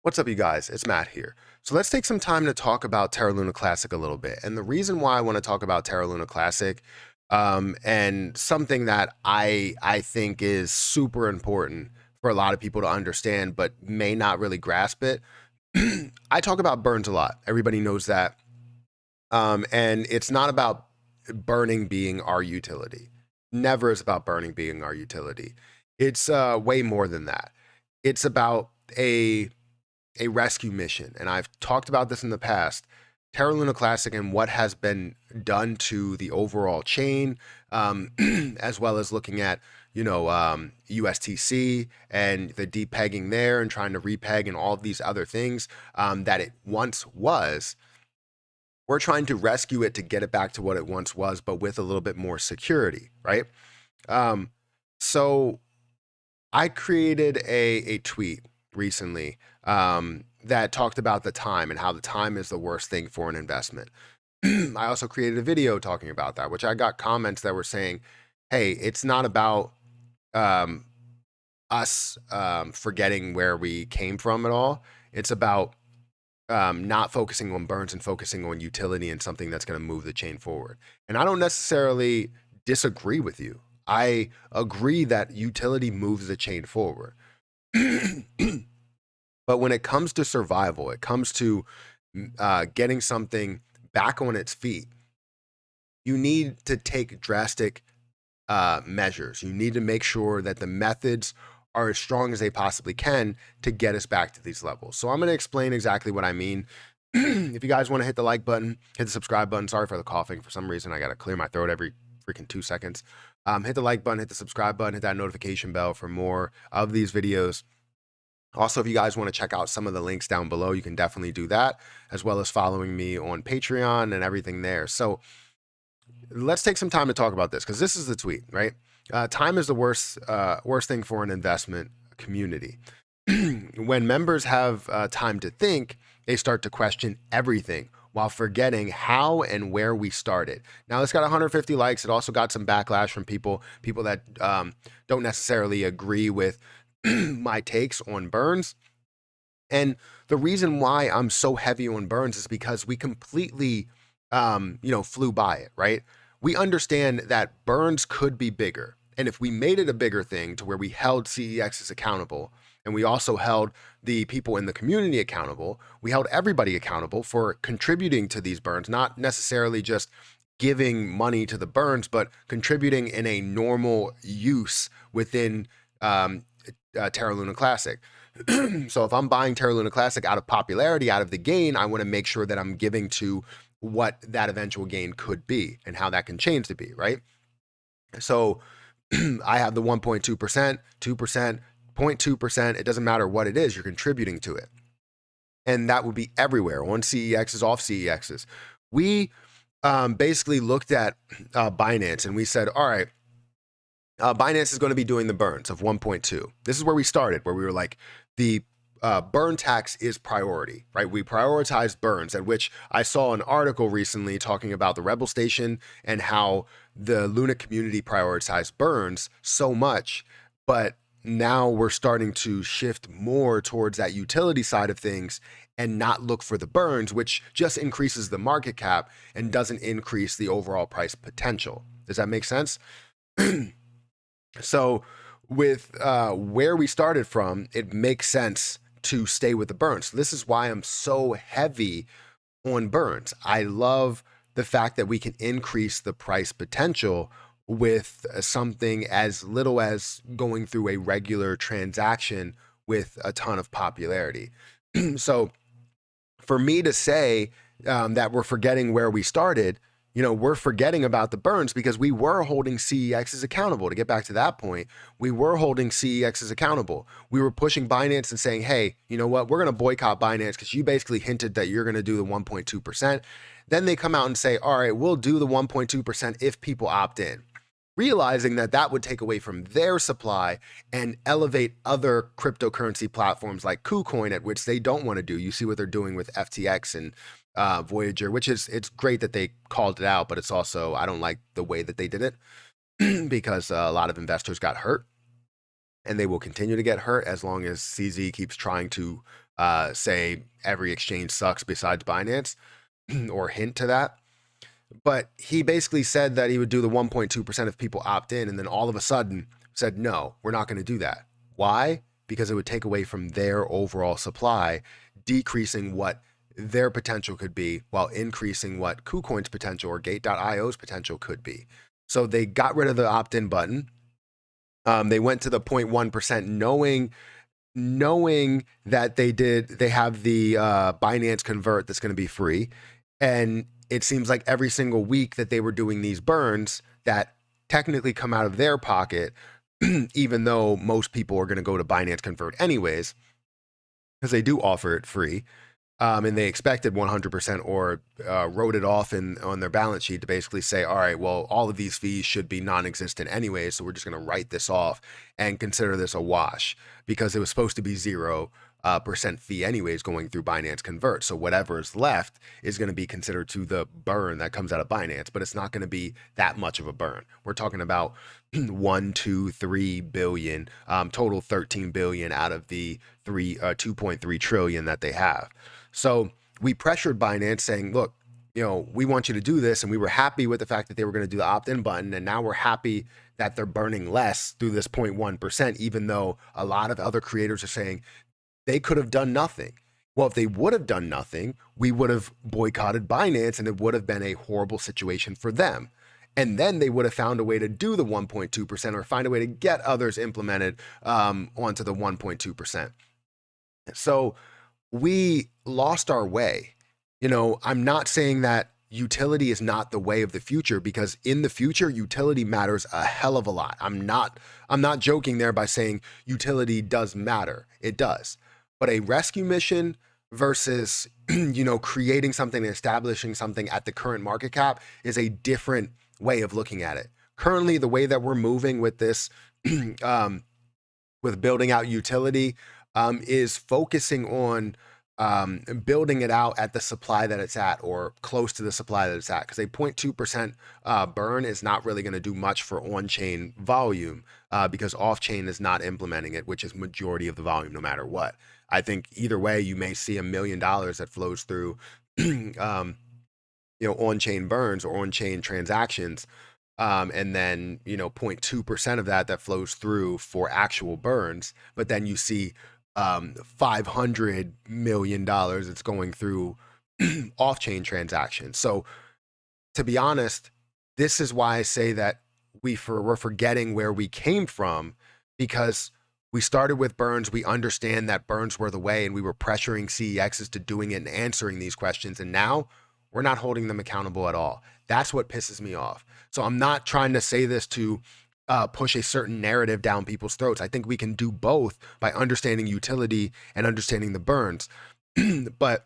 What's up, you guys? It's Matt here. So let's take some time to talk about Terra Luna Classic a little bit. And the reason why I want to talk about Terra Luna Classic, and something that I think is super important for a lot of people to understand, but may not really grasp it. I talk about burns a lot. Everybody knows that, and it's not about burning being our utility. Never is about burning being our utility. It's way more than that. It's about a rescue mission. And I've talked about this in the past. Terra Luna Classic and what has been done to the overall chain, as well as looking at, USTC and the depegging there and trying to repeg and all of these other things that it once was. We're trying to rescue it to get it back to what it once was, but with a little bit more security, right? Um, so I created a tweet recently that talked about the time and how the time is the worst thing for an investment. I also created a video talking about that, which I got comments that were saying, hey, it's not about um, us forgetting where we came from at all. It's about not focusing on burns and focusing on utility and something that's going to move the chain forward. And I don't necessarily disagree with you. I agree that utility moves the chain forward. But when it comes to survival, it comes to getting something back on its feet, you need to take drastic measures. You need to make sure that the methods are as strong as they possibly can to get us back to these levels. So I'm going to explain exactly what I mean. If you guys want to hit the like button, hit the subscribe button. Sorry for the coughing. For some reason, I got to clear my throat every freaking 2 seconds. Hit the like button, hit the subscribe button, hit that notification bell for more of these videos. Also, if you guys want to check out some of the links down below, you can definitely do that, as well as following me on Patreon and everything there. So let's take some time to talk about this, because this is the tweet, right? Time is the worst thing for an investment community. When members have time to think, they start to question everything while forgetting how and where we started. Now, it's got 150 likes. It also got some backlash from people that don't necessarily agree with my takes on burns. And the reason why I'm so heavy on burns is because we completely, flew by it, right? We understand that burns could be bigger. And if we made it a bigger thing to where we held CEXs accountable, and we also held the people in the community accountable, we held everybody accountable for contributing to these burns, not necessarily just giving money to the burns, but contributing in a normal use within Terra Luna Classic. So if I'm buying Terra Luna Classic out of popularity, out of the gain, I want to make sure that I'm giving to what that eventual gain could be and how that can change to be, right? So I have the 1.2%, 2%, 0.2%. It doesn't matter what it is, you're contributing to it. And that would be everywhere, on CEXs, off CEXs. We basically looked at Binance and we said, all right, Binance is going to be doing the burns of 1.2. This is where we started, where we were like, the burn tax is priority, right? We prioritized burns, at which I saw an article recently talking about the Rebel Station and how the Luna community prioritized burns so much. But now we're starting to shift more towards that utility side of things and not look for the burns, which just increases the market cap and doesn't increase the overall price potential. Does that make sense? So with where we started from, it makes sense to stay with the burns. This is why I'm so heavy on burns. I love the fact that we can increase the price potential with something as little as going through a regular transaction with a ton of popularity. So for me to say that we're forgetting where we started, we're forgetting about the burns because we were holding CEXs accountable. To get back to that point, we were holding CEXs accountable. We were pushing Binance and saying, hey, you know what? We're going to boycott Binance because you basically hinted that you're going to do the 1.2%. Then they come out and say, all right, we'll do the 1.2% if people opt in, realizing that that would take away from their supply and elevate other cryptocurrency platforms like KuCoin, at which they don't want to do. You see what they're doing with FTX and Voyager, which it's great that they called it out, but it's also, I don't like the way that they did it because a lot of investors got hurt and they will continue to get hurt as long as CZ keeps trying to say every exchange sucks besides Binance or hint to that. But he basically said that he would do the 1.2% if people opt in, and then all of a sudden said, no, we're not going to do that. Why? Because it would take away from their overall supply, decreasing what their potential could be while increasing what KuCoin's potential or Gate.io's potential could be. So they got rid of the opt-in button. They went to the 0.1%, knowing that they have the Binance Convert that's going to be free. And it seems like every single week that they were doing these burns that technically come out of their pocket, even though most people are going to go to Binance Convert anyways, because they do offer it free. And they expected 100% or wrote it off on their balance sheet to basically say, all right, well, all of these fees should be non-existent anyway, so we're just going to write this off and consider this a wash because it was supposed to be 0% fee anyways going through Binance Convert. So whatever is left is going to be considered to the burn that comes out of Binance, but it's not going to be that much of a burn. We're talking about 1, 2, 3 billion, total 13 billion out of the 2.3 trillion that they have. So we pressured Binance saying, look, we want you to do this. And we were happy with the fact that they were going to do the opt-in button. And now we're happy that they're burning less through this 0.1%, even though a lot of other creators are saying they could have done nothing. Well, if they would have done nothing, we would have boycotted Binance and it would have been a horrible situation for them. And then they would have found a way to do the 1.2% or find a way to get others implemented onto the 1.2%. So we lost our way. I'm not saying that utility is not the way of the future, because in the future, utility matters a hell of a lot. I'm not joking there by saying utility does matter. It does. But a rescue mission versus, creating something and establishing something at the current market cap is a different way of looking at it. Currently, the way that we're moving with this, with building out utility, is focusing on building it out at the supply that it's at or close to the supply that it's at, because a 0.2% burn is not really going to do much for on-chain volume because off-chain is not implementing it, which is majority of the volume no matter what. I think either way, you may see $1 million that flows through on-chain burns or on-chain transactions. And then, 0.2% of that flows through for actual burns. But then you see $500 million that's going through off-chain transactions. So to be honest, this is why I say that we're forgetting where we came from, because we started with burns. We understand that burns were the way, and we were pressuring CEXs to doing it and answering these questions. And now we're not holding them accountable at all. That's what pisses me off. So I'm not trying to say this to push a certain narrative down people's throats. I think we can do both by understanding utility and understanding the burns. But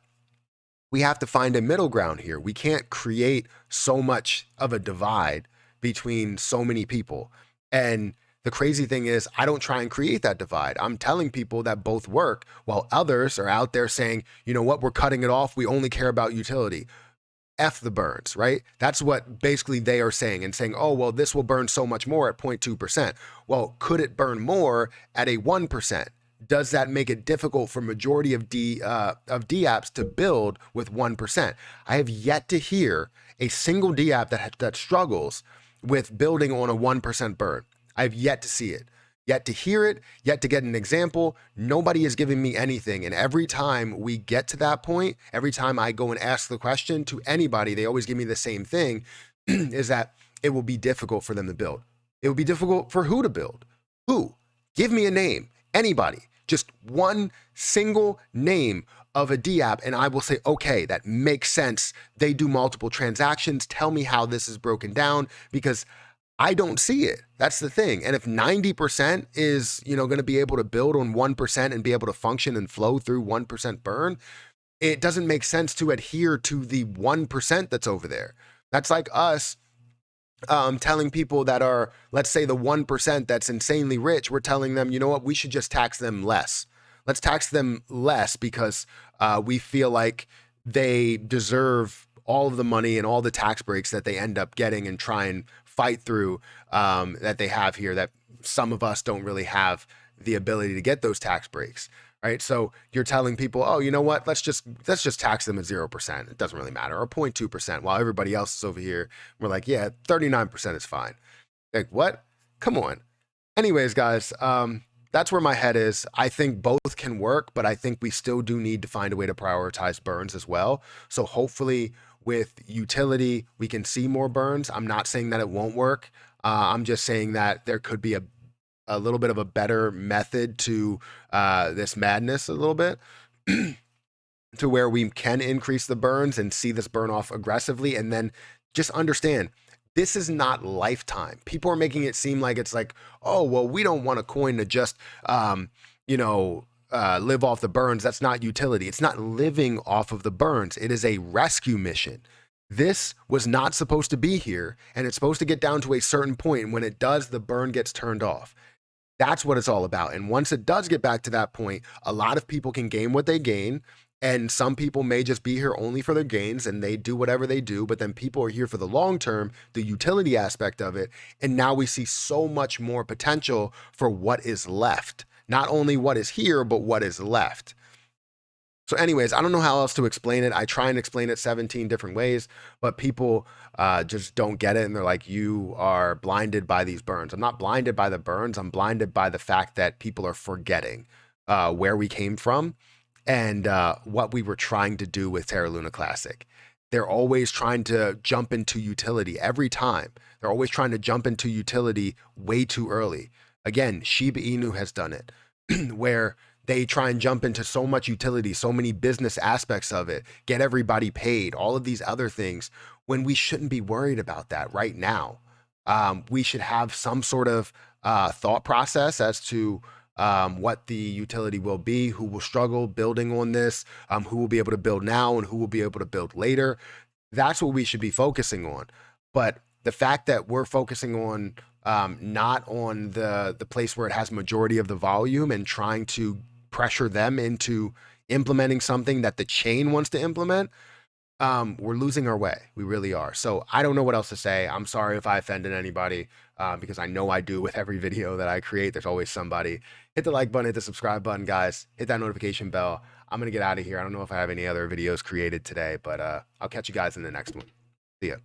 we have to find a middle ground here. We can't create so much of a divide between so many people. And the crazy thing is, I don't try and create that divide. I'm telling people that both work, while others are out there saying, you know what, we're cutting it off. We only care about utility. F the burns, right? That's what basically they are saying, and saying, oh, well, this will burn so much more at 0.2%. Well, could it burn more at a 1%? Does that make it difficult for majority of DApps to build with 1%? I have yet to hear a single DApp that struggles with building on a 1% burn. I have yet to see it, yet to hear it, yet to get an example. Nobody is giving me anything. And every time we get to that point, every time I go and ask the question to anybody, they always give me the same thing, is that it will be difficult for them to build. It will be difficult for who to build? Who? Give me a name. Anybody. Just one single name of a DApp, and I will say, okay, that makes sense. They do multiple transactions. Tell me how this is broken down, because I don't see it. That's the thing. And if 90% is, going to be able to build on 1% and be able to function and flow through 1% burn, it doesn't make sense to adhere to the 1% that's over there. That's like us telling people that are, let's say, the 1% that's insanely rich, we're telling them, you know what, we should just tax them less. Let's tax them less because we feel like they deserve all of the money and all the tax breaks that they end up getting and try and fight through that they have here, that some of us don't really have the ability to get those tax breaks. right? So you're telling people, oh, you know what? Let's just tax them at 0%. It doesn't really matter, or 0.2%, while everybody else is over here. We're like, yeah, 39% is fine. Like, what? Come on. Anyways, guys, that's where my head is. I think both can work, but I think we still do need to find a way to prioritize burns as well. So hopefully, with utility, we can see more burns. I'm not saying that it won't work. I'm just saying that there could be a little bit of a better method to this madness a little bit. To where we can increase the burns and see this burn off aggressively. And then just understand this is not lifetime. People are making it seem like it's like, oh, well, we don't want a coin to just, live off the burns. That's not utility. It's not living off of the burns. It is a rescue mission. This was not supposed to be here, and it's supposed to get down to a certain point. And when it does, the burn gets turned off. That's what it's all about. And once it does get back to that point, a lot of people can gain what they gain. And some people may just be here only for their gains and they do whatever they do. But then people are here for the long term, the utility aspect of it. And now we see so much more potential for what is left. Not only what is here, but what is left. So, anyways, I don't know how else to explain it. I try and explain it 17 different ways, but people just don't get it. And they're like, you are blinded by these burns. I'm not blinded by the burns. I'm blinded by the fact that people are forgetting where we came from and what we were trying to do with Terra Luna Classic. They're always trying to jump into utility every time. They're always trying to jump into utility way too early. Again, Shiba Inu has done it where they try and jump into so much utility, so many business aspects of it, get everybody paid, all of these other things, when we shouldn't be worried about that right now. We should have some sort of thought process as to what the utility will be, who will struggle building on this, who will be able to build now and who will be able to build later. That's what we should be focusing on. But the fact that we're focusing on not on the place where it has majority of the volume and trying to pressure them into implementing something that the chain wants to implement, we're losing our way. We really are. So I don't know what else to say. I'm sorry if I offended anybody, because I know I do with every video that I create. There's always somebody. Hit the like button, hit the subscribe button, guys. Hit that notification bell. I'm going to get out of here. I don't know if I have any other videos created today, but I'll catch you guys in the next one. See ya.